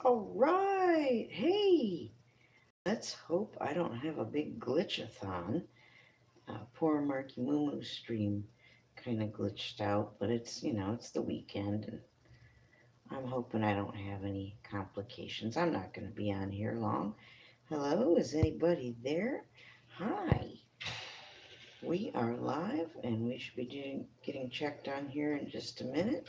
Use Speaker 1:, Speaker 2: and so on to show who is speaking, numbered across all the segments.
Speaker 1: All right. Hey, let's hope I don't have a big glitchathon. Poor Marky Moo stream kind of glitched out, but it's the weekend, and I'm hoping I don't have any complications. I'm not going to be on here long. Hello, is anybody there? Hi. We are live, and we should be getting checked on here in just a minute.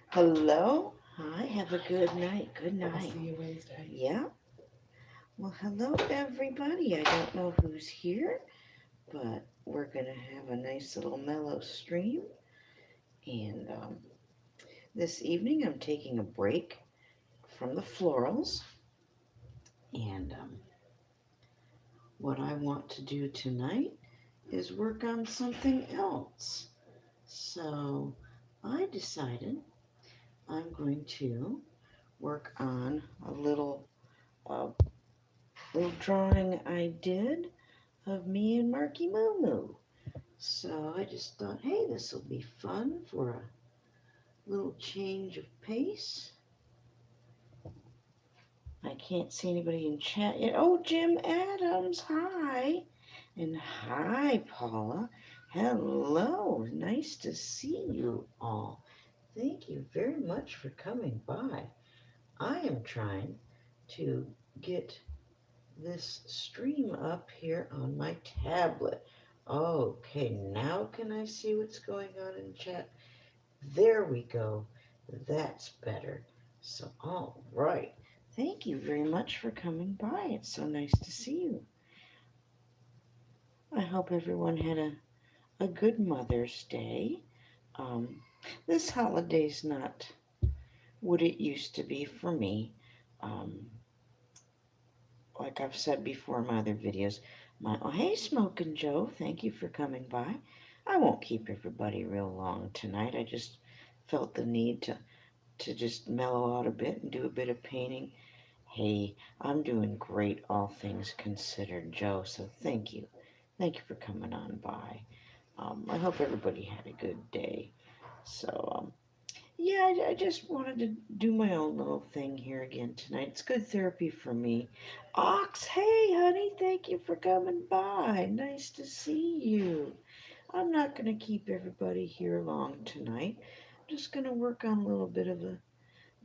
Speaker 1: Hello. Hi. Have a good night. Good
Speaker 2: I'll
Speaker 1: night.
Speaker 2: see you Wednesday.
Speaker 1: Yeah. Well, hello, everybody. I don't know who's here, but we're going to have a nice little mellow stream. And this evening, I'm taking a break from the florals. And what I want to do tonight is work on something else. So I decided I'm going to work on a uh, little drawing I did of me and Marky Moo Moo. So I just thought, hey, this will be fun for a little change of pace. I can't see anybody in chat yet. Oh, Jim Adams, hi. And hi, Paula. Hello. Nice to see you all. Thank you very much for coming by. I am trying to get this stream up here on my tablet. Okay, now can I see what's going on in chat? There we go. That's better. So, all right. Thank you very much for coming by. It's so nice to see you. I hope everyone had a good Mother's Day. Um, this holiday's not what it used to be for me. Um, like I've said before in my other videos, oh, hey, Smokin' Joe, thank you for coming by. I won't keep everybody real long tonight. I just felt the need to just mellow out a bit and do a bit of painting. Hey, I'm doing great, all things considered, Joe, so thank you. Thank you for coming on by. I hope everybody had a good day. So, yeah, I just wanted to do my own little thing here again tonight. It's good therapy for me. Ox, hey, honey, thank you for coming by. Nice to see you. I'm not going to keep everybody here long tonight. I'm just going to work on a little bit of a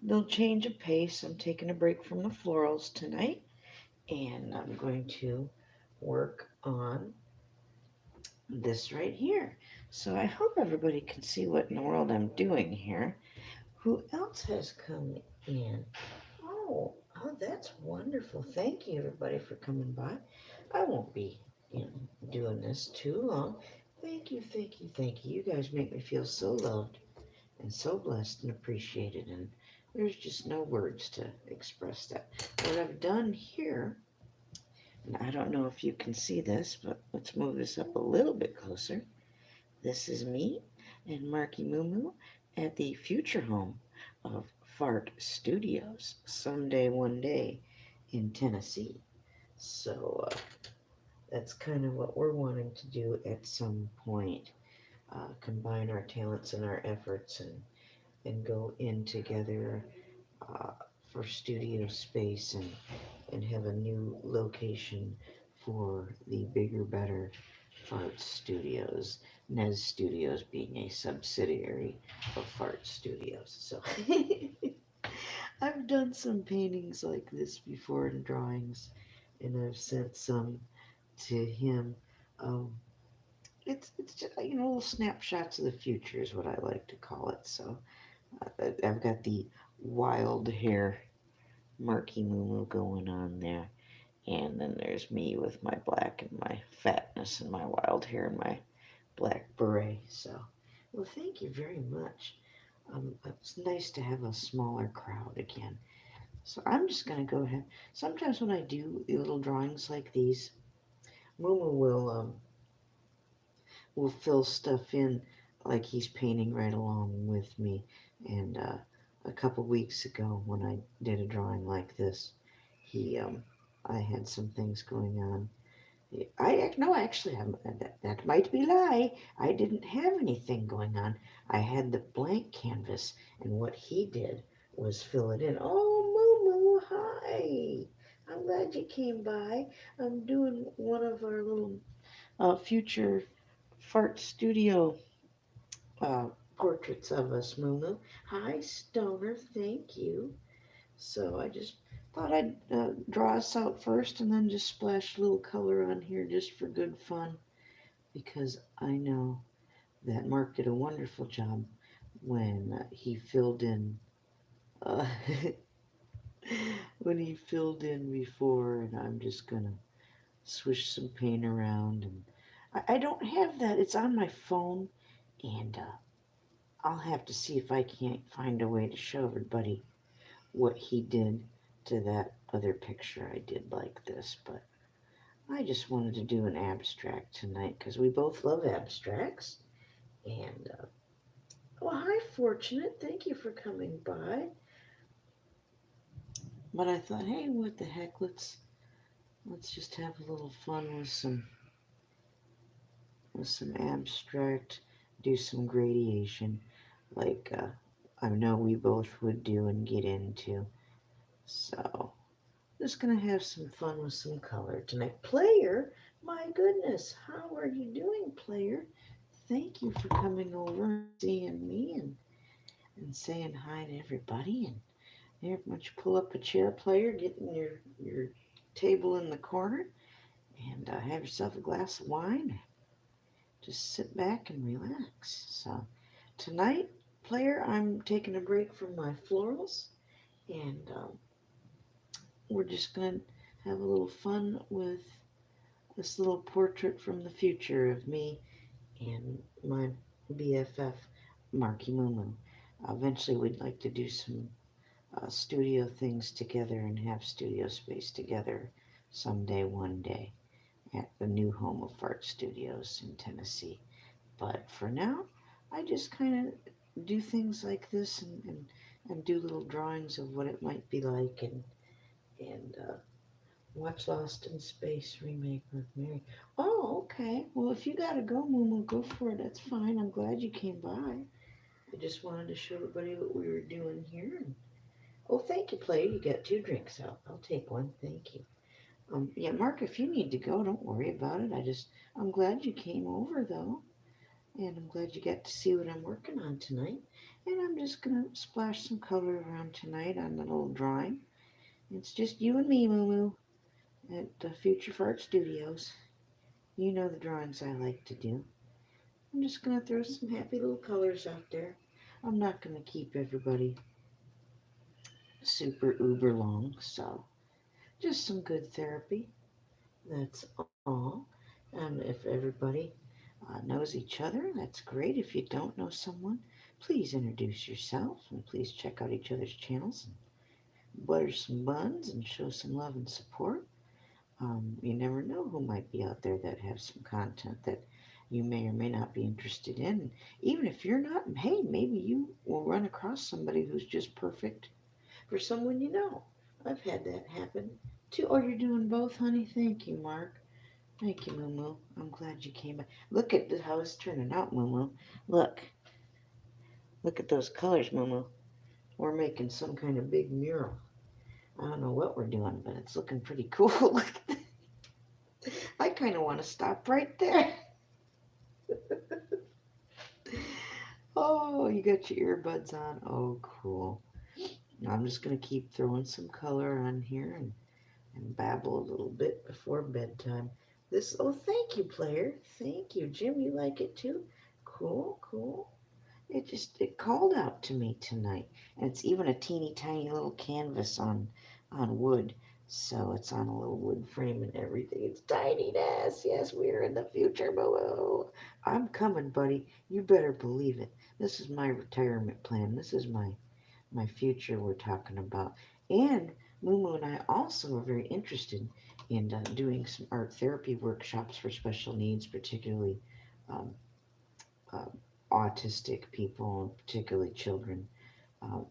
Speaker 1: little change of pace. I'm taking a break from the florals tonight, and I'm going to work on this right here. So I hope everybody can see what in the world I'm doing here. Who else has come in? Oh, that's wonderful. Thank you, everybody, for coming by. I won't be, doing this too long. Thank you, thank you, thank you. You guys make me feel so loved and so blessed and appreciated, and there's just no words to express that. What I've done here, and I don't know if you can see this, but let's move this up a little bit closer. This is me and Marky Moo Moo at the future home of Fart Studios, someday, one day in Tennessee. So that's kind of what we're wanting to do at some point. Combine our talents and our efforts and go in together uh, for studio space and have a new location for the bigger, better Fart Studios. Nez Studios being a subsidiary of Fart Studios. So I've done some paintings like this before and drawings, and I've sent some to him. Um, it's just little snapshots of the future is what I like to call it. So I've got the wild hair Marky Moo going on there. And then there's me with my black and my fatness and my wild hair and my black beret. So, well, thank you very much. It's nice to have a smaller crowd again. So I'm just going to go ahead. Sometimes when I do little drawings like these, Moo will fill stuff in like he's painting right along with me. And a couple weeks ago, when I did a drawing like this, he I had some things going on I no, actually, that might be lie. I didn't have anything going on. I had the blank canvas, and what he did was fill it in. Oh, Moo Moo, hi! I'm glad you came by. I'm doing one of our little future fart studio uh, portraits of us, Moo Moo. Hi, Stoner. Thank you. So I just thought I'd draw us out first and then just splash a little color on here just for good fun because I know that Mark did a wonderful job when he filled in uh, when he filled in before, and I'm just gonna swish some paint around, and I don't have that. It's on my phone, and I'll have to see if I can't find a way to show everybody what he did to that other picture I did like this, but I just wanted to do an abstract tonight because we both love abstracts. And well, hi, Fortunate. Thank you for coming by. But I thought, hey, what the heck? Let's just have a little fun with some abstract, do some gradation, like I know we both would do and get into. So just gonna have some fun with some color tonight. Player, my goodness, how are you doing, player? Thank you for coming over and seeing me and saying hi to everybody. And here, why don't you pull up a chair, player, get in your table in the corner, and have yourself a glass of wine. Just sit back and relax. So tonight, player, I'm taking a break from my florals, and we're just gonna have a little fun with this little portrait from the future of me and my BFF, Marky Moo. Eventually, we'd like to do some studio things together and have studio space together someday, one day, at the new home of Fart Studios in Tennessee. But for now, I just kind of do things like this and do little drawings of what it might be like and watch Lost in Space remake with Mary. Oh, okay. Well, if you gotta go, Moo, go for it. That's fine. I'm glad you came by. I just wanted to show everybody what we were doing here. And, oh, thank you, player. You got two drinks out. I'll take one. Thank you. Yeah, Mark, if you need to go, don't worry about it. I'm glad you came over though, and I'm glad you got to see what I'm working on tonight. And I'm just gonna splash some color around tonight on the little drawing. It's just you and me, Moo, at Future Fart Studios. You know the drawings I like to do. I'm just gonna throw some happy little colors out there. I'm not gonna keep everybody super uber long, so just some good therapy. That's all. If everybody knows each other, that's great. If you don't know someone, please introduce yourself and please check out each other's channels and butter some buns and show some love and support. You never know who might be out there that have some content that you may or may not be interested in. Even if you're not, hey, maybe you will run across somebody who's just perfect for someone you know. I've had that happen too. Oh, you're doing both, honey? Thank you, Mark. Thank you, Moo Moo. I'm glad you came by. Look at how it's turning out, Moo Moo. Look. Look at those colors, Moo Moo. We're making some kind of big mural. I don't know what we're doing, but it's looking pretty cool. Look at that. I kind of want to stop right there. Oh, you got your earbuds on. Oh, cool. I'm just going to keep throwing some color on here and babble a little bit before bedtime. Oh, thank you, player. Thank you. Jim, you like it too? Cool, cool. It called out to me tonight. And it's even a teeny tiny little canvas on wood. So it's on a little wood frame and everything. It's tininess. Yes, we're in the future. Boo. I'm coming, buddy. You better believe it. This is my retirement plan. This is my future we're talking about. And Mumu and I also are very interested in doing some art therapy workshops for special needs, particularly um, uh, autistic people, particularly children.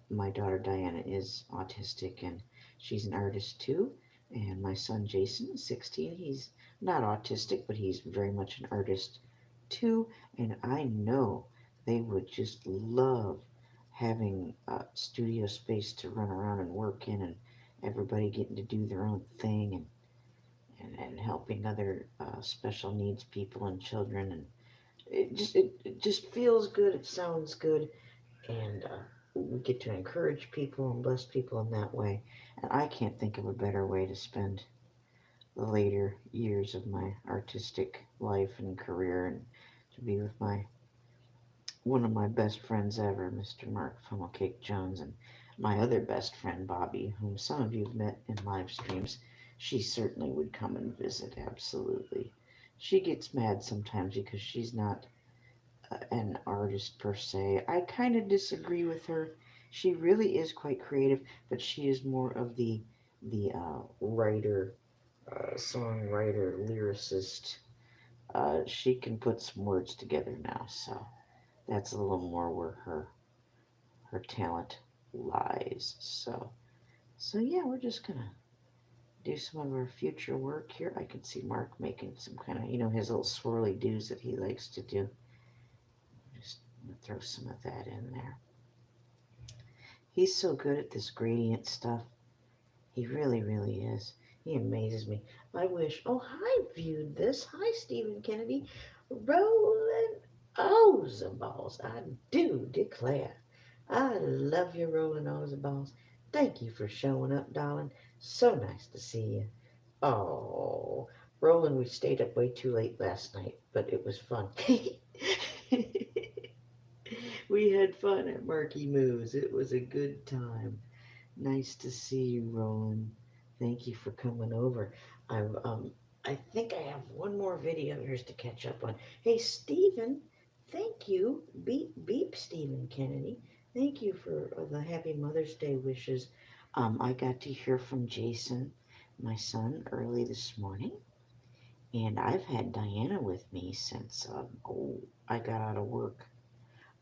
Speaker 1: My daughter Diana is autistic and she's an artist too. And my son Jason is 16. He's not autistic, but he's very much an artist too. And I know they would just love having a studio space to run around and work in, and everybody getting to do their own thing, and helping other special needs people and children. And it just feels good. It sounds good, and we get to encourage people and bless people in that way. And I can't think of a better way to spend the later years of my artistic life and career, and to be with my one of my best friends ever, Mr. Mark Funnelcake Jones, and my other best friend Bobby, whom some of you have met in live streams. She certainly would come and visit, absolutely. She gets mad sometimes because she's not an artist per se. I kind of disagree with her. She really is quite creative, but she is more of the writer, songwriter, lyricist. She can put some words together now, so that's a little more where her talent lies. So yeah, we're just gonna do some of our future work here. I can see Mark making some kind of, his little swirly doos that he likes to do. Just throw some of that in there. He's so good at this gradient stuff. He really, really is. He amazes me. I wish. Oh, hi, viewed this. Hi, Stephen Kennedy. Rolling O's balls. I do declare. I love you, Rolling O's balls. Thank you for showing up, darling. So nice to see you. Oh, Roland, we stayed up way too late last night, but it was fun. We had fun at Marky Moo's. It was a good time. Nice to see you, Roland. Thank you for coming over. I think I have one more video of yours to catch up on. Hey, Stephen, thank you. Beep, beep, Stephen Kennedy. Thank you for the Happy Mother's Day wishes. I got to hear from Jason, my son, early this morning, and I've had Diana with me since I got out of work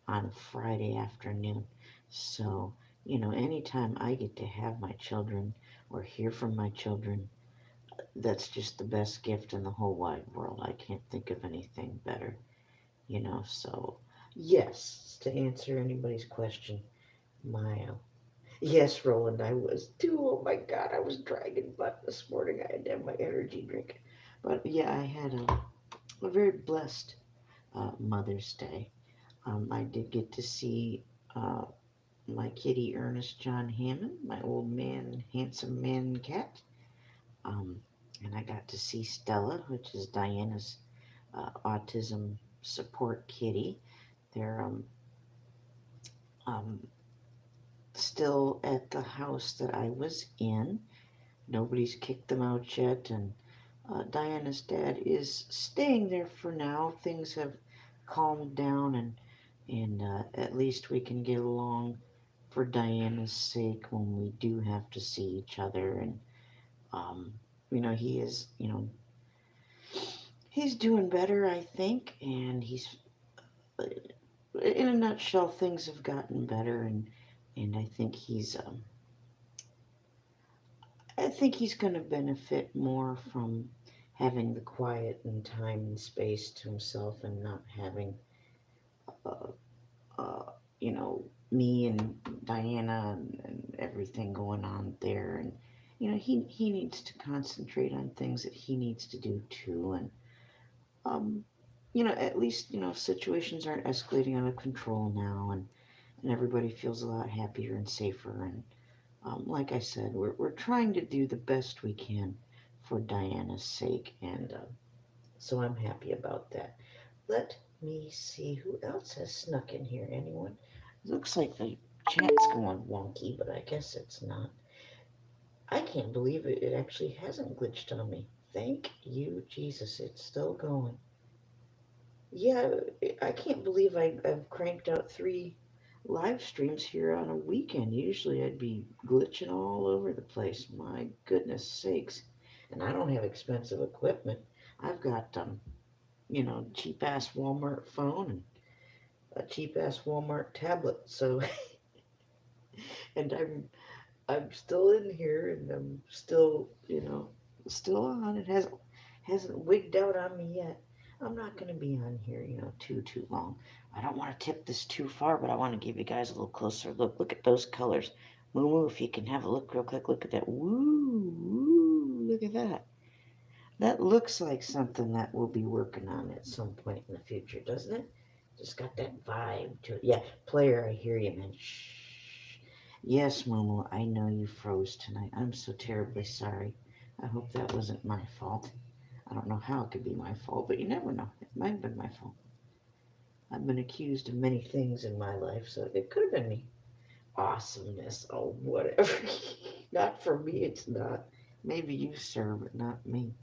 Speaker 1: on Friday afternoon. So, anytime I get to have my children or hear from my children, that's just the best gift in the whole wide world. I can't think of anything better. So, yes, to answer anybody's question, my, yes, Roland, I was too. Oh my God, I was dragging butt this morning. I had to have my energy drink. But yeah, I had a very blessed Mother's Day. I did get to see uh, my kitty Ernest John Hammond, my old man, handsome man cat. Um, and I got to see Stella, which is Diana's autism support kitty. They're um, still at the house that I was in. Nobody's kicked them out yet, and Diana's dad is staying there for now. Things have calmed down, and at least we can get along for Diana's sake when we do have to see each other. And um, he is, he's doing better, I think, and he's, in a nutshell, things have gotten better, and I think he's going to benefit more from having the quiet and time and space to himself, and not having, uh, uh, me and Diana and everything going on there. And, he needs to concentrate on things that he needs to do too. And, um, at least, situations aren't escalating out of control now, and everybody feels a lot happier and safer. And like I said, we're trying to do the best we can for Diana's sake, and so I'm happy about that. Let me see who else has snuck in here. Anyone? It looks like the chat's going wonky, but I guess it's not. I can't believe it actually hasn't glitched on me. Thank you, Jesus. It's still going. Yeah, I can't believe I've cranked out 3 live streams here on a weekend. Usually I'd be glitching all over the place. My goodness sakes. And I don't have expensive equipment. I've got, cheap ass Walmart phone and a cheap ass Walmart tablet. So, and I'm still in here and I'm still, still on. It hasn't wigged out on me yet. I'm not going to be on here, too long. I don't want to tip this too far, but I want to give you guys a little closer look. Look at those colors. Moo Moo, if you can have a look real quick, look at that. Woo, woo, look at that. That looks like something that we'll be working on at some point in the future, doesn't it? Just got that vibe to it. Yeah, player, I hear you, man. Shh. Yes, Momo, I know you froze tonight. I'm so terribly sorry. I hope that wasn't my fault. I don't know how it could be my fault, but you never know. It might have been my fault. I've been accused of many things in my life, so it could have been me. Awesomeness, oh, whatever. Not for me, it's not. Maybe you, sir, but not me.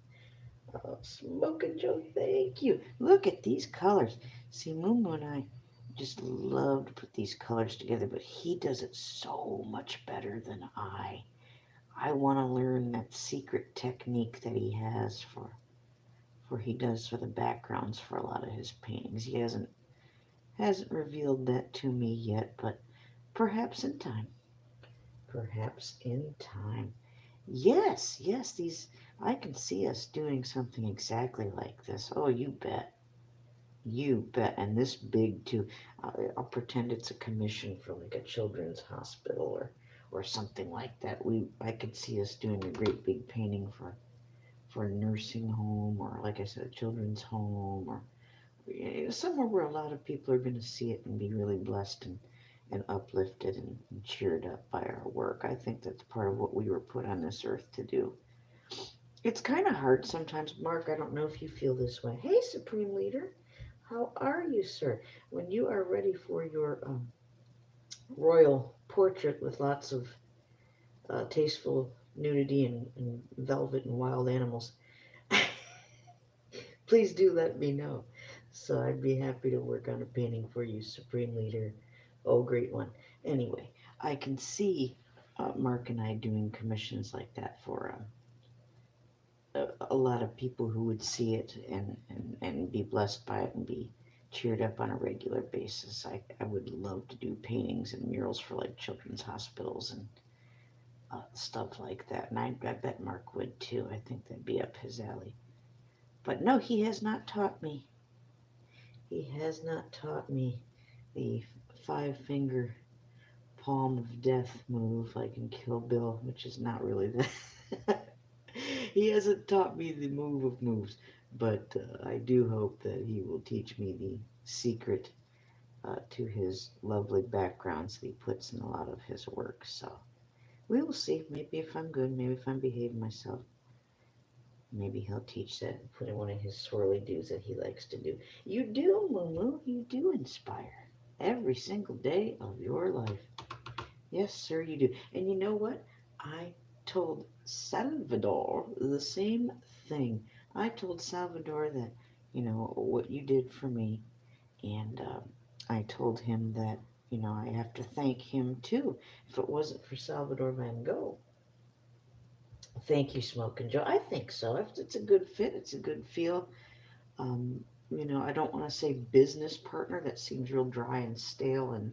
Speaker 1: Smoking Joe, thank you. Look at these colors. See, Mumu and I just love to put these colors together, but he does it so much better than I. I want to learn that secret technique that he has for he does for the backgrounds for a lot of his paintings. He hasn't revealed that to me yet, but perhaps in time. Perhaps in time. Yes, yes, these I can see us doing something exactly like this. Oh, you bet. You bet. And this big too. I'll pretend it's a commission for like a children's hospital or something like that. I could see us doing a great big painting for a nursing home or like I said, a children's home or somewhere where a lot of people are going to see it and be really blessed and uplifted and cheered up by our work. I think that's part of what we were put on this earth to do. It's kind of hard sometimes, Mark. I don't know if you feel this way. Hey, Supreme Leader, how are you, sir? When you are ready for your royal portrait with lots of tasteful nudity and velvet and wild animals, please do let me know. So I'd be happy to work on a painting for you, Supreme Leader. Oh, great one. Anyway, I can see Mark and I doing commissions like that for a lot of people who would see it and be blessed by it and be cheered up on a regular basis. I would love to do paintings and murals for like children's hospitals and stuff like that. And I bet Mark would too. I think that'd be up his alley. But no, he has not taught me. He has not taught me the five finger palm of death move like in Kill Bill, which is not really the. He hasn't taught me the move of moves, but I do hope that he will teach me the secret to his lovely backgrounds that he puts in a lot of his work. So we will see. Maybe if I'm good, maybe if I'm behaving myself, maybe he'll teach that and put in one of his swirly doos that he likes to do. You do, Moo. You do inspire every single day of your life. Yes, sir, you do. And you know what? I told Salvador the same thing. I told Salvador that, what you did for me. And I told him that, I have to thank him too. If it wasn't for Salvador Van Gogh. Thank you, Smoking Joe. I think so. If it's a good fit, it's a good feel. Um, I don't want to say business partner. That seems real dry and stale. And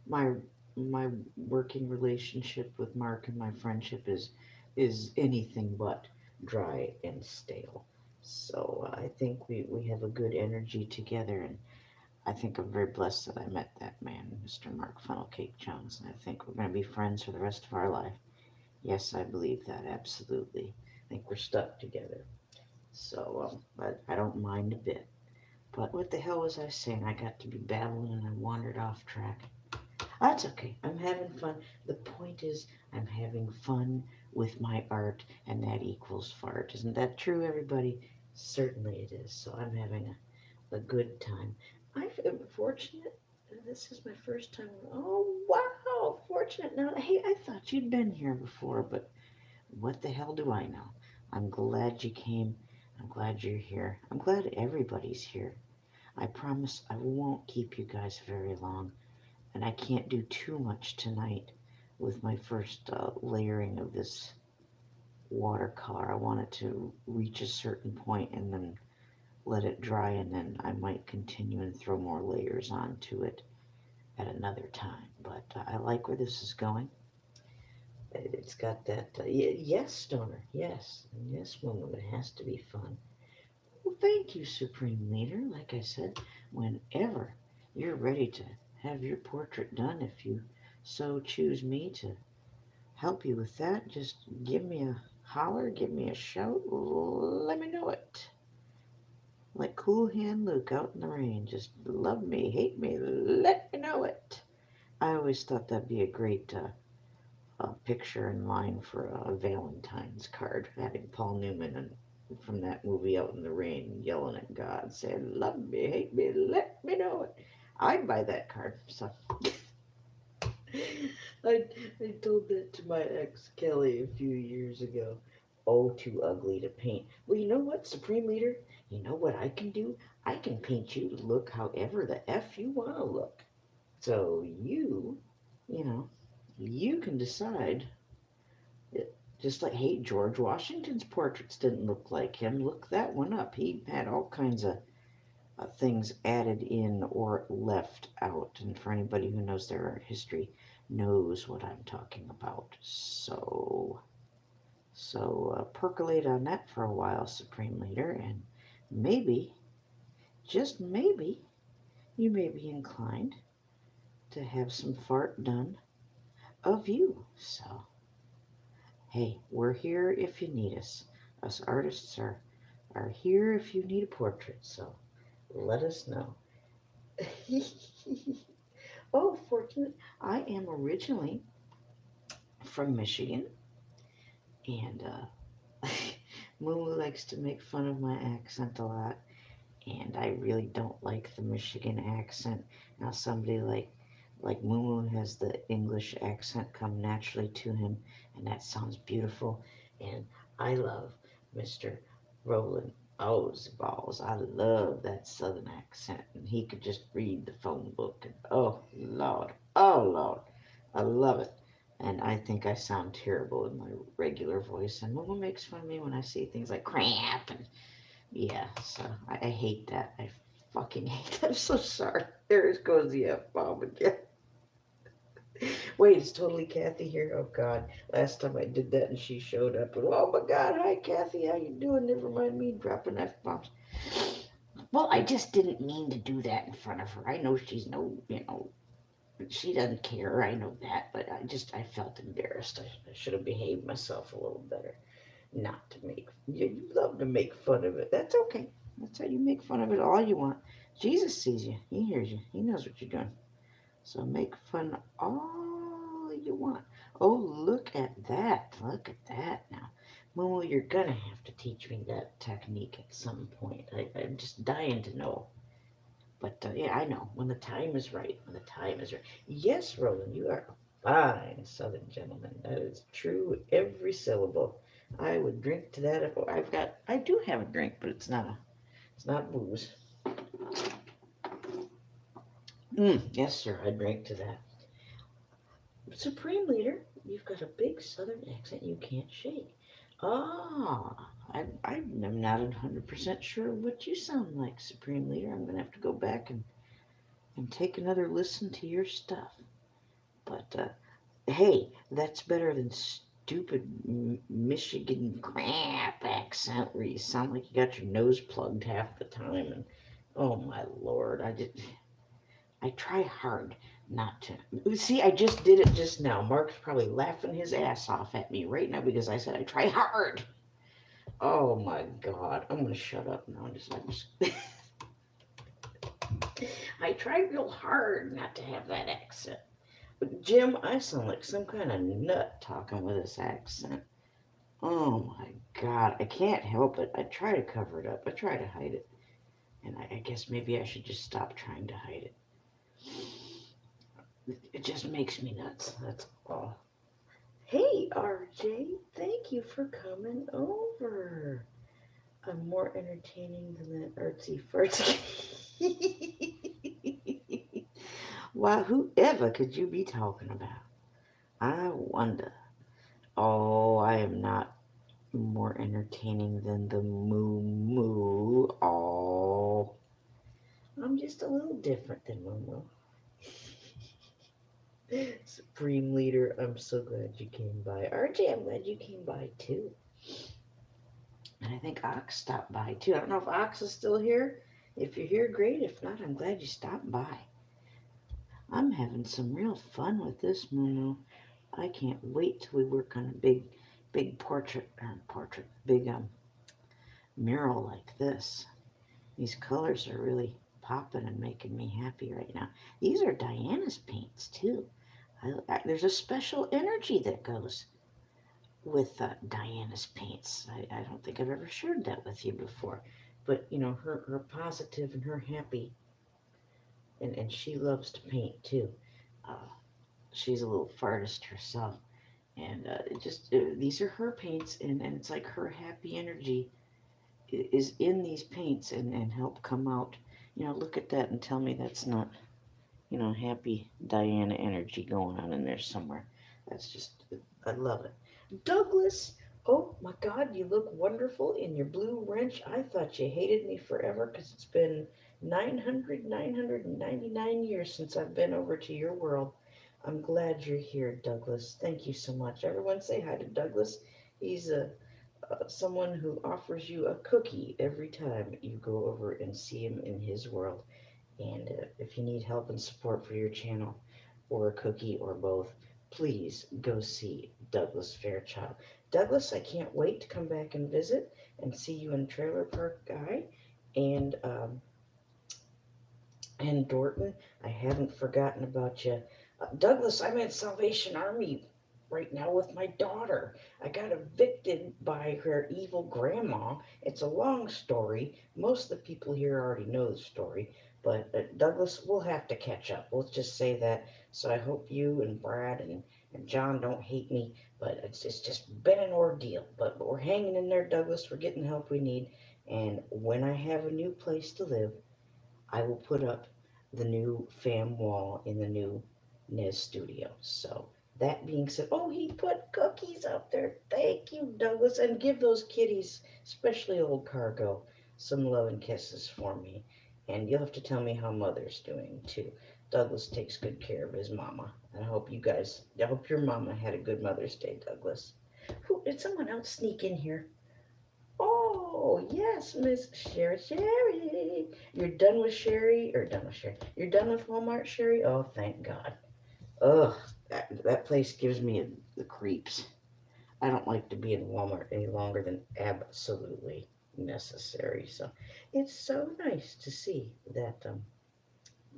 Speaker 1: my my working relationship with Mark and my friendship is anything but dry and stale. So I think we have a good energy together, and I think I'm very blessed that I met that man, Mr. Mark Funnelcake Jones, and I think we're going to be friends for the rest of our life. Yes, I believe that absolutely. I think we're stuck together. So I don't mind a bit. But what the hell was I saying? I got to be babbling and I wandered off track. That's okay. I'm having fun. The point is, I'm having fun with my art, and that equals fart. Isn't that true, everybody? Certainly it is. So I'm having a good time. I'm fortunate. This is my first time. Oh, wow. Fortunate. Now, hey, I thought you'd been here before, but what the hell do I know? I'm glad you came. I'm glad you're here. I'm glad everybody's here. I promise I won't keep you guys very long, and I can't do too much tonight with my first layering of this watercolor. I want it to reach a certain point and then let it dry, and then I might continue and throw more layers onto it at another time. But I like where this is going. It's got that, yes, Stoner, yes, yes, woman, it has to be fun. Well, thank you, Supreme Leader. Like I said, whenever you're ready to have your portrait done, if you so choose me to help you with that, just give me a holler, give me a shout, let me know it. Like Cool Hand Luke out in the rain, just love me, hate me, let me know it. I always thought that'd be a great picture in line for a Valentine's card, having Paul Newman and from that movie Out in the Rain yelling at God, saying, love me, hate me, let me know it. I'd buy that card. So I, I told that to my ex Kelly a few years ago. Oh, too ugly to paint. Well, you know what, Supreme Leader? You know what I can do? I can paint you to look however the F you want to look. So you know, you can decide. Just like, hey, George Washington's portraits didn't look like him. Look that one up. He had all kinds of things added in or left out. And for anybody who knows their art history, knows what I'm talking about. So percolate on that for a while, Supreme Leader, and maybe, just maybe, you may be inclined to have some fart done of you. So, hey, we're here if you need us. Us artists are here if you need a portrait, so let us know. Oh, fortunate. I am originally from Michigan, and Moo likes to make fun of my accent a lot, and I really don't like the Michigan accent. Now, somebody like Moo has the English accent come naturally to him, and that sounds beautiful, and I love Mr. Roland Balls. I love that southern accent, and he could just read the phone book, and oh Lord, I love it. And I think I sound terrible in my regular voice, and Mama makes fun of me when I say things like cramp and yeah, so I hate that. I fucking hate that. I'm so sorry. There it goes the F bomb again. Wait, it's totally Kathy here. Oh God, last time I did that and she showed up. And, oh my God, hi Kathy, how you doing? Never mind me dropping F bombs. Well, I just didn't mean to do that in front of her. I know she's she doesn't care. I know that, but I felt embarrassed. I should have behaved myself a little better. Not to make you love to make fun of it. That's okay. That's how you make fun of it all you want. Jesus sees you. He hears you. He knows what you're doing. So make fun all you want. Oh, look at that. Look at that now. Momo, you're gonna have to teach me that technique at some point. I'm just dying to know. But yeah, I know. When the time is right. When the time is right. Yes, Roland, you are a fine Southern gentleman. That is true, every syllable. I would drink to that if I do have a drink, but it's not booze. Yes, sir, I drink to that. Supreme Leader, you've got a big Southern accent you can't shake. Ah, I'm not 100% sure what you sound like, Supreme Leader. I'm going to have to go back and take another listen to your stuff. But hey, that's better than stupid Michigan crap accent where you sound like you got your nose plugged half the time. And oh my lord, I try hard not to. See, I just did it just now. Mark's probably laughing his ass off at me right now because I said I try hard. Oh my god, I'm gonna shut up now. I try real hard not to have that accent. But Jim, I sound like some kind of nut talking with this accent. Oh my god, I can't help it. I try to cover it up. I try to hide it. And I guess maybe I should just stop trying to hide it. It just makes me nuts. That's all. Hey, RJ, thank you for coming over. I'm more entertaining than that artsy fartsy. Why, whoever could you be talking about? I wonder. Oh, I am not more entertaining than the moo moo. Oh, I'm just a little different than moo moo. Supreme Leader, I'm so glad you came by. RJ, I'm glad you came by too. And I think Ox stopped by too. I don't know if Ox is still here. If you're here, great. If not, I'm glad you stopped by. I'm having some real fun with this, Moo. I can't wait till we work on a big big mural like this. These colors are really popping and making me happy right now. These are Diana's paints too. There's a special energy that goes with Diana's paints. I don't think I've ever shared that with you before. But, you know, her positive and her happy, and she loves to paint too. Uh, she's a little artist herself. And these are her paints, and it's like her happy energy is in these paints and help come out. You know, look at that and tell me that's not, you know, happy Diana energy going on in there somewhere. That's just, I love it. Douglas, oh my God, you look wonderful in your blue wrench. I thought you hated me forever because it's been 999 years since I've been over to your world. I'm glad you're here, Douglas. Thank you so much. Everyone say hi to Douglas. He's someone who offers you a cookie every time you go over and see him in his world. And if you need help and support for your channel, or a cookie, or both, please go see Douglas Fairchild. Douglas, I can't wait to come back and visit and see you in Trailer Park Guy. And and Dorton, I haven't forgotten about you. Douglas, I'm at Salvation Army right now with my daughter. I got evicted by her evil grandma. It's a long story. Most of the people here already know the story, but Douglas, we'll have to catch up. Let's just say that. So I hope you and Brad and John don't hate me, but it's just been an ordeal. But we're hanging in there, Douglas. We're getting the help we need. And when I have a new place to live, I will put up the new fam wall in the new Nez studio. So that being said, oh, he put cookies up there. Thank you, Douglas, and give those kitties, especially old Cargo, some love and kisses for me. And you'll have to tell me how Mother's doing too. Douglas takes good care of his mama. And I hope your mama had a good Mother's Day, Douglas. Who did someone else sneak in here? Oh, yes, Miss Sherry Sherry. You're done with Sherry, or done with Sherry. You're done with Walmart, Sherry? Oh, thank God. Ugh, that place gives me the creeps. I don't like to be in Walmart any longer than absolutely necessary. So it's so nice to see that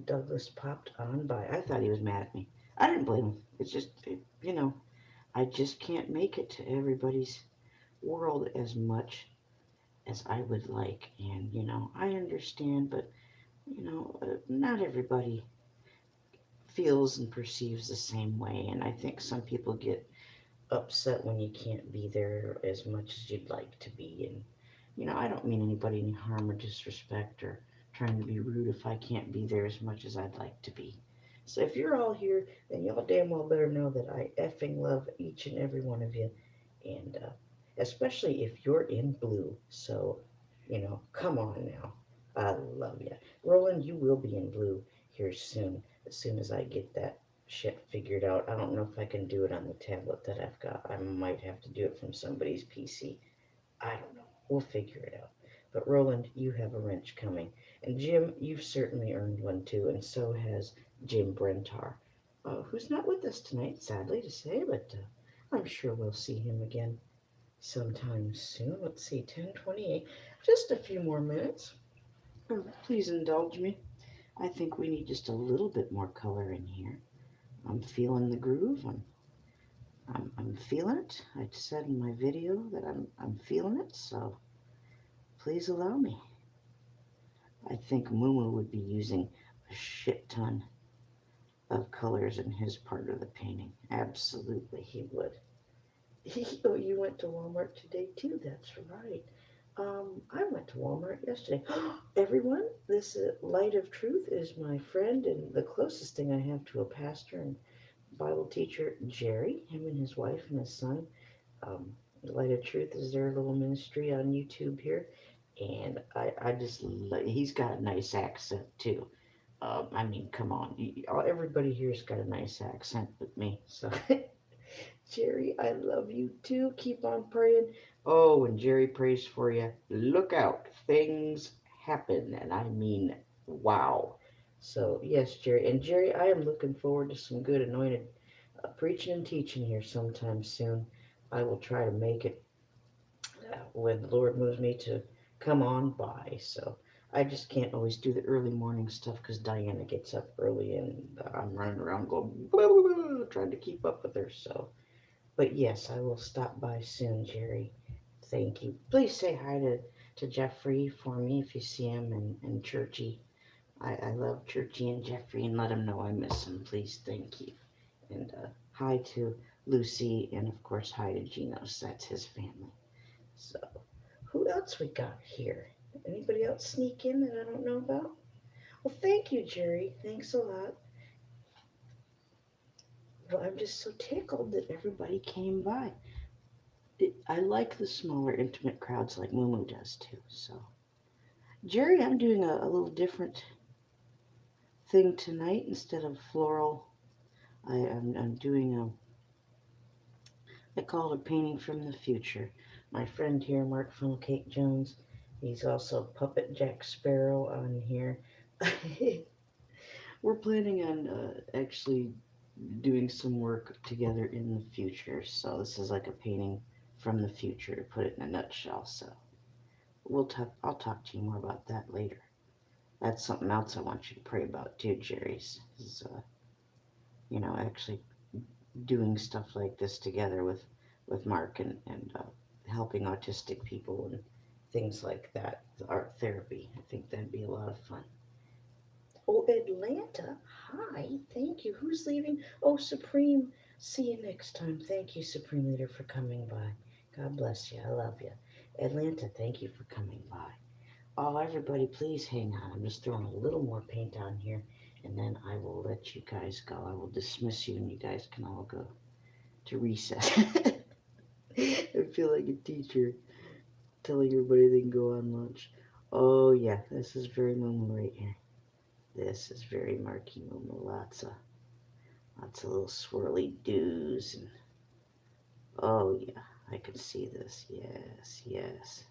Speaker 1: Douglas popped on by. I thought he was mad at me. I didn't blame him. It's just, you know, I just can't make it to everybody's world as much as I would like. And, you know, I understand, but, you know, not everybody feels and perceives the same way. And I think some people get upset when you can't be there as much as you'd like to be. And, you know, I don't mean anybody any harm or disrespect or trying to be rude if I can't be there as much as I'd like to be. So if you're all here, then y'all damn well better know that I effing love each and every one of you. And especially if you're in blue. So, you know, come on now. I love you. Roland, you will be in blue here soon, as soon as I get that shit figured out. I don't know if I can do it on the tablet that I've got. I might have to do it from somebody's PC. I don't know. We'll figure it out. But Roland, you have a wrench coming. And Jim, you've certainly earned one too, and so has Jim Brentar, who's not with us tonight, sadly to say, but I'm sure we'll see him again sometime soon. Let's see, 10:28. Just a few more minutes. Please indulge me. I think we need just a little bit more color in here. I'm feeling the groove. I'm feeling it. I said in my video that I'm feeling it, so please allow me. I think Mumu would be using a shit ton of colors in his part of the painting. Absolutely, he would. Oh, you went to Walmart today too. That's right. I went to Walmart yesterday. Everyone, this Light of Truth is my friend and the closest thing I have to a pastor and Bible teacher, Jerry. Him and his wife and his son. Um, Light of Truth is their little ministry on YouTube here, and I just he's got a nice accent too. I mean, come on. Everybody here's got a nice accent but me. So, Jerry, I love you too. Keep on praying. Oh, when Jerry prays for you, look out. Things happen. And I mean, wow. So, yes, Jerry. And Jerry, I am looking forward to some good anointed preaching and teaching here sometime soon. I will try to make it when the Lord moves me to come on by. So I just can't always do the early morning stuff because Diana gets up early and I'm running around going blah, blah, blah, trying to keep up with her. So, but yes, I will stop by soon, Jerry. Thank you. Please say hi to Jeffrey for me if you see him and Churchy. I love Churchy and Jeffrey and let him know I miss him. Please, thank you. And hi to Lucy and of course hi to Geno's. That's his family. So who else we got here? Anybody else sneak in that I don't know about? Well, thank you, Jerry. Thanks a lot. Well, I'm just so tickled that everybody came by. I like the smaller, intimate crowds like Mumu does too. So, Jerry, I'm doing a little different thing tonight instead of floral. I'm doing I call it a painting from the future. My friend here, Mark Funnelcake Jones, he's also Puppet Jack Sparrow on here. We're planning on actually doing some work together in the future. So this is like a painting from the future to put it in a nutshell. So I'll talk to you more about that later. That's something else I want you to pray about too, Jerry's. Is actually doing stuff like this together with Mark and helping autistic people and things like that. Art therapy. I think that'd be a lot of fun. Oh, Atlanta. Hi. Thank you. Who's leaving? Oh, Supreme. See you next time. Thank you, Supreme Leader, for coming by. God bless you. I love you. Atlanta, thank you for coming by. Oh, everybody, please hang on. I'm just throwing a little more paint on here, and then I will let you guys go. I will dismiss you, and you guys can all go to recess. I feel like a teacher telling everybody they can go on lunch. Oh, yeah, this is very Momo right here. This is very Marky Momo. Lots of little swirly doos. And oh, yeah, I can see this. Yes, yes.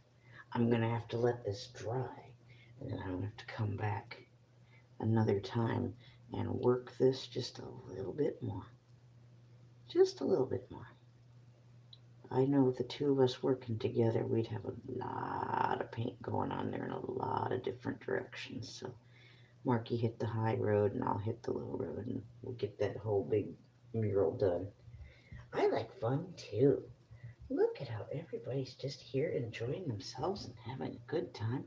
Speaker 1: I'm going to have to let this dry, and then I'm going to have to come back another time and work this just a little bit more. Just a little bit more. I know the two of us working together, we'd have a lot of paint going on there in a lot of different directions. So Marky hit the high road and I'll hit the low road and we'll get that whole big mural done. I like fun too. Look at how everybody's just here enjoying themselves and having a good time.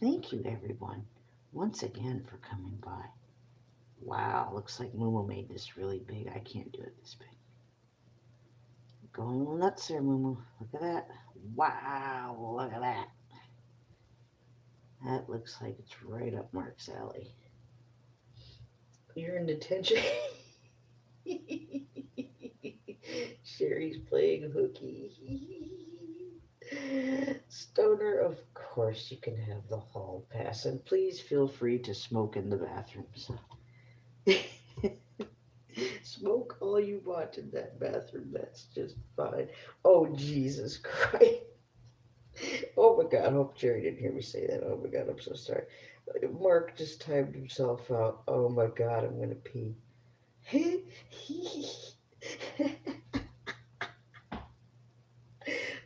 Speaker 1: Thank you everyone once again for coming by. Wow, looks like Momo made this really big. I can't do it this big. Going a little nuts there, Momo. Look at that. Wow, look at that. That looks like it's right up Mark's alley. You're in detention. Sherry's playing hooky. Stoner, of course you can have the hall pass, and please feel free to smoke in the bathrooms. Smoke all you want in that bathroom, that's just fine. Oh, Jesus Christ. Oh my God, I hope Jerry didn't hear me say that. Oh my God, I'm so sorry. Mark just timed himself out. Oh my God, I'm gonna pee.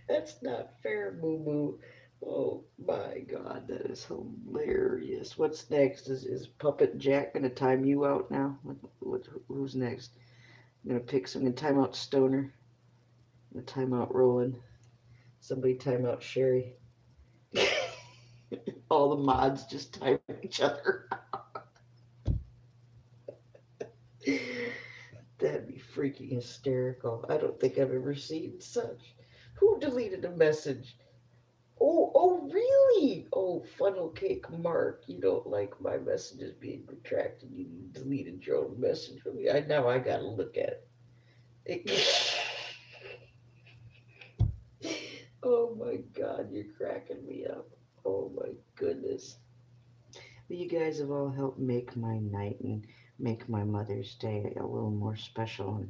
Speaker 1: That's not fair, Moo Moo. Oh my God, that is hilarious. What's next? Is Puppet Jack gonna time you out now? Who's next? I'm gonna pick some. I'm gonna time out Stoner. I'm gonna time out Roland. Somebody time out Sherry. All the mods just time each other. That'd be freaking hysterical. I don't think I've ever seen such. Who deleted a message? Oh, really? Oh, funnel cake Mark, you don't like my messages being retracted. You deleted your own message from me. Now I gotta look at it. Oh my God, you're cracking me up. Oh my goodness. You guys have all helped make my night and make my Mother's Day a little more special.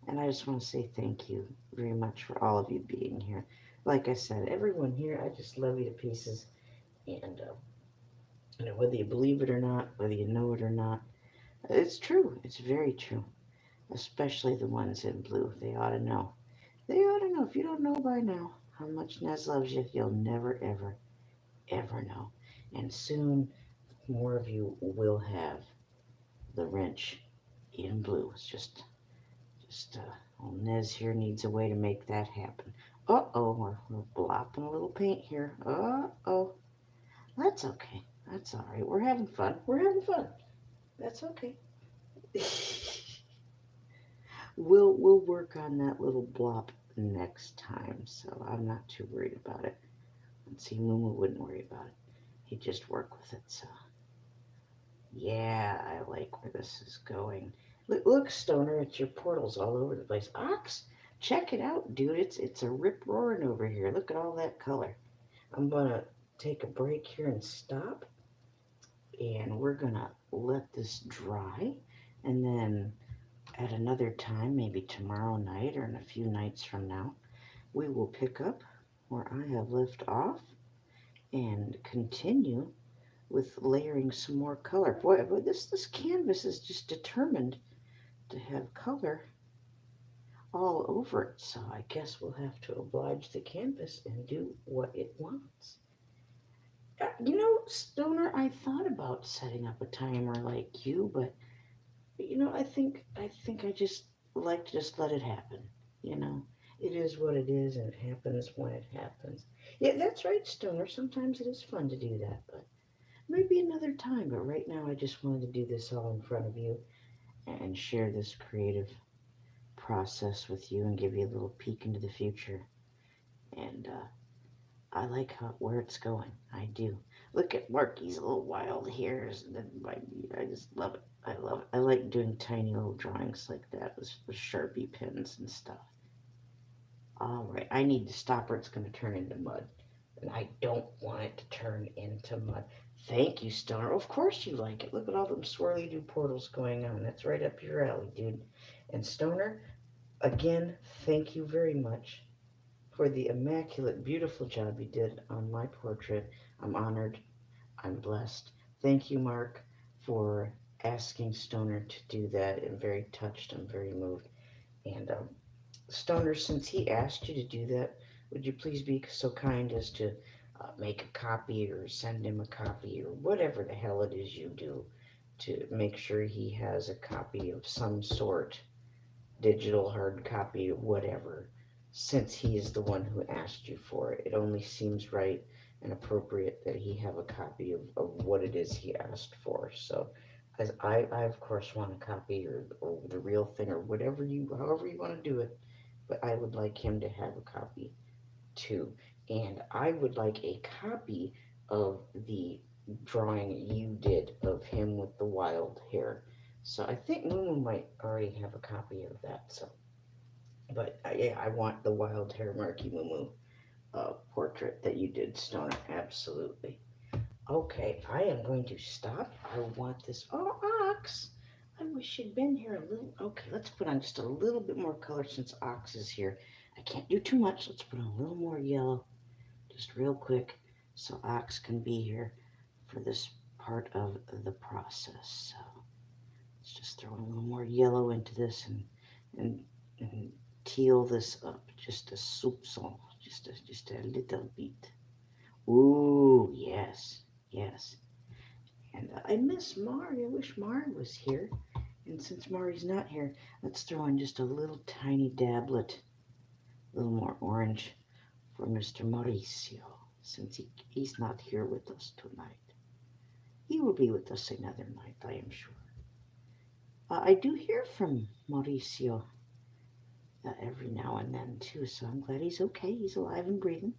Speaker 1: And I just want to say thank you very much for all of you being here. Like I said, everyone here, I just love you to pieces. And whether you believe it or not, whether you know it or not, it's true. It's very true. Especially the ones in blue. They ought to know. They ought to know. If you don't know by now how much Nez loves you, you'll never, ever, ever know. And soon, more of you will have the wrench in blue. It's old Nez here needs a way to make that happen. Uh-oh, we're blopping a little paint here. Uh-oh. That's okay. That's all right. We're having fun. We're having fun. That's okay. We'll work on that little blop next time, so I'm not too worried about it. And see, Mumu wouldn't worry about it. He'd just work with it. So yeah, I like where this is going. Look, Stoner, it's your portals all over the place. Ox, check it out, dude. It's a rip roaring over here. Look at all that color. I'm gonna take a break here and stop, and we're gonna let this dry, and then at another time, maybe tomorrow night or in a few nights from now, we will pick up where I have left off and continue with layering some more color. Boy, this canvas is just determined to have color all over it. So I guess we'll have to oblige the canvas and do what it wants. Stoner, I thought about setting up a timer like you, but I think I just like to just let it happen. You know, it is what it is, and it happens when it happens. Yeah, that's right, Stoner. Sometimes it is fun to do that, but maybe another time. But right now, I just wanted to do this all in front of you and share this creative process with you and give you a little peek into the future. And I like where it's going. I do. Look at Marky's little wild hairs. I just love it. I love it. I like doing tiny little drawings like that with Sharpie pens and stuff. All right, I need to stop or it's going to turn into mud. And I don't want it to turn into mud. Thank you, Stoner. Of course you like it. Look at all them swirly do portals going on. That's right up your alley, dude. And Stoner, again, thank you very much for the immaculate, beautiful job you did on my portrait. I'm honored. I'm blessed. Thank you, Mark, for asking Stoner to do that. I'm very touched. I'm very moved. And Stoner, since he asked you to do that, would you please be so kind as to make a copy or send him a copy or whatever the hell it is you do to make sure he has a copy of some sort, digital, hard copy, whatever, since he is the one who asked you for it. It only seems right and appropriate that he have a copy of what it is he asked for. So, as I of course want a copy or the real thing or however you want to do it, but I would like him to have a copy too. And I would like a copy of the drawing you did of him with the wild hair. So I think Mumu might already have a copy of that. So, but yeah, I want the wild hair Marky Mumu portrait that you did, Stoner. Absolutely. Okay, I am going to stop. I want this. Oh, Ox! I wish you'd been here a little. Okay, let's put on just a little bit more color since Ox is here. I can't do too much. Let's put on a little more yellow, just real quick, so Ox can be here for this part of the process. So let's just throw a little more yellow into this and, and teal this up just a soupçon, just a little bit. Ooh, yes, yes. And I miss Mari. I wish Mari was here. And since Mari's not here, let's throw in just a little tiny dablet, a little more orange for Mr. Mauricio, since he's not here with us tonight. He will be with us another night, I am sure. I do hear from Mauricio every now and then, too, so I'm glad he's okay. He's alive and breathing.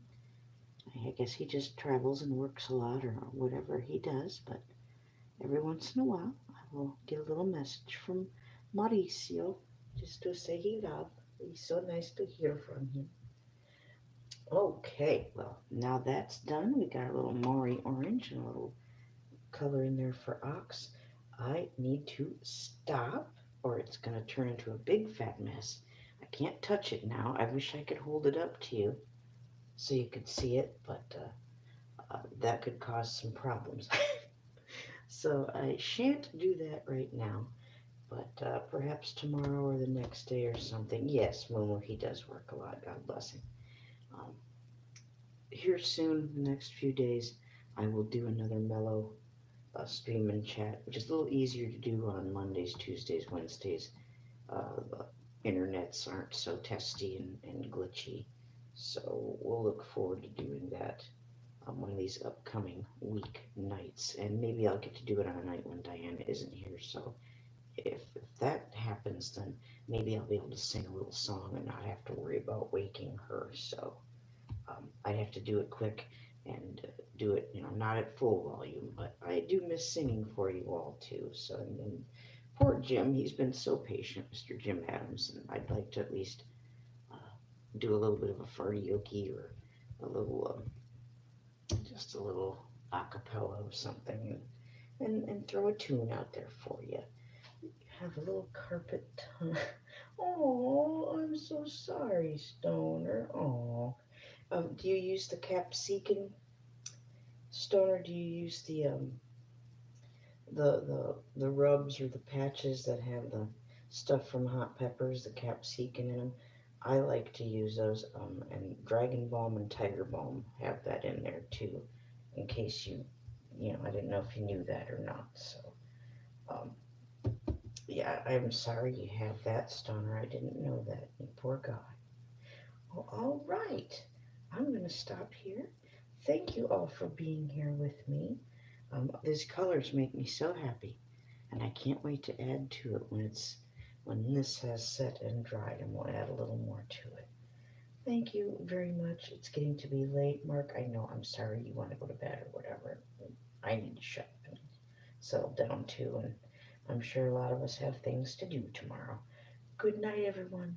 Speaker 1: I guess he just travels and works a lot or whatever he does, but every once in a while I will get a little message from Mauricio just to say he loved. It's so nice to hear from him. Okay, well, now that's done. We got a little Maury orange and a little color in there for ox. I need to stop or it's going to turn into a big fat mess. I can't touch it now. I wish I could hold it up to you so you could see it, but that could cause some problems. So I shan't do that right now, but perhaps tomorrow or the next day or something. Yes, Momo, he does work a lot. God bless him. Um, Here soon, the next few days, I will do another Mellow stream and chat, which is a little easier to do on Mondays, Tuesdays, Wednesdays. The internets aren't so testy and glitchy. So we'll look forward to doing that on one of these upcoming week nights. And maybe I'll get to do it on a night when Diana isn't here. So if that happens, then maybe I'll be able to sing a little song and not have to worry about waking her. So I'd have to do it quick and do it, not at full volume, but I do miss singing for you all too. So, and poor Jim, he's been so patient, Mr. Jim Adams, and I'd like to at least uh, do a little bit of a karaoke or a little, just a little acapella of something and throw a tune out there for you. Have a little carpet. Oh, I'm so sorry, Stoner. Oh. Do you use the capsicum, Stoner? Do you use the rubs or the patches that have the stuff from hot peppers, the capsicum in them? I like to use those, and Dragon Balm and Tiger Balm have that in there too, in case I didn't know if you knew that or not. So, um, yeah, I'm sorry you have that, Stoner. I didn't know that. You poor guy. Well, all right. I'm going to stop here. Thank you all for being here with me. These colors make me so happy, and I can't wait to add to it when this has set and dried, and we'll add a little more to it. Thank you very much. It's getting to be late, Mark. I know. I'm sorry you want to go to bed or whatever. I need to shut up and settle down too, and I'm sure a lot of us have things to do tomorrow. Good night, everyone.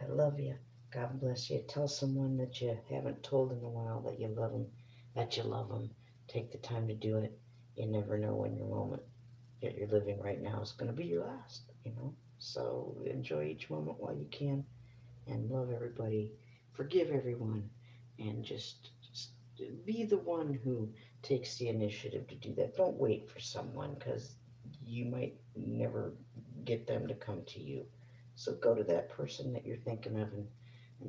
Speaker 1: I love you. God bless you. Tell someone that you haven't told in a while that you love them, that you love them. Take the time to do it. You never know when your moment that you're living right now is going to be your last. So enjoy each moment while you can and love everybody. Forgive everyone and just be the one who takes the initiative to do that. Don't wait for someone because you might never get them to come to you. So go to that person that you're thinking of and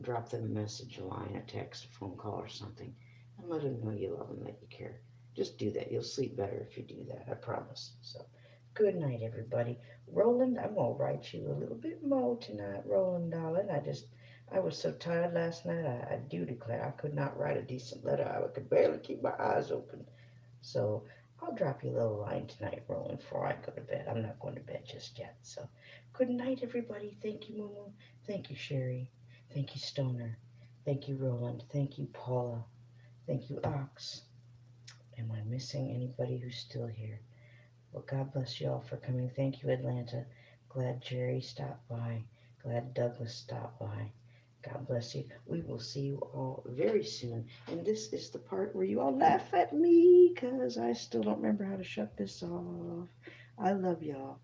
Speaker 1: drop them a message, a line, a text, a phone call, or something, and let them know you love them, that you care. Just do that. You'll sleep better if you do that, I promise. So, good night, everybody. Roland, I'm going to write you a little bit more tonight, Roland, darling. I was so tired last night, I do declare I could not write a decent letter. I could barely keep my eyes open. So I'll drop you a little line tonight, Roland, before I go to bed. I'm not going to bed just yet. So good night, everybody. Thank you, Mumu. Thank you, Sherry. Thank you, Stoner. Thank you, Roland. Thank you, Paula. Thank you, Ox. Am I missing anybody who's still here? Well, God bless you all for coming. Thank you, Atlanta. Glad Jerry stopped by. Glad Douglas stopped by. God bless you. We will see you all very soon. And this is the part where you all laugh at me because I still don't remember how to shut this off. I love y'all.